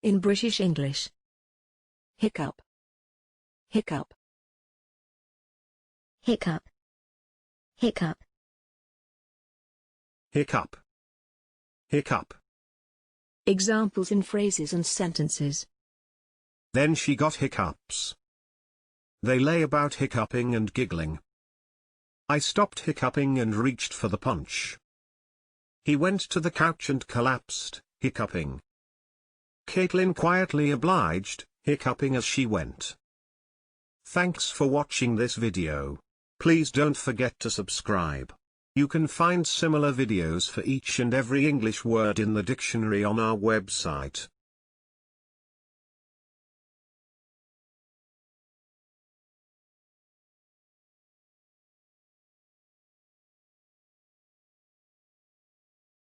In British English. Hiccup. Hiccup. hiccup, hiccup, hiccup, hiccup. Examples in phrases and sentences. Then she got hiccups. They lay about hiccuping and giggling. I stopped hiccuping and reached for the punch. He went to the couch and collapsed, hiccuping. Caitlin quietly obliged, hiccuping as she went. Thanks for watching this video. Please don't forget to subscribe. You can find similar videos for each and every English word in the dictionary on our website.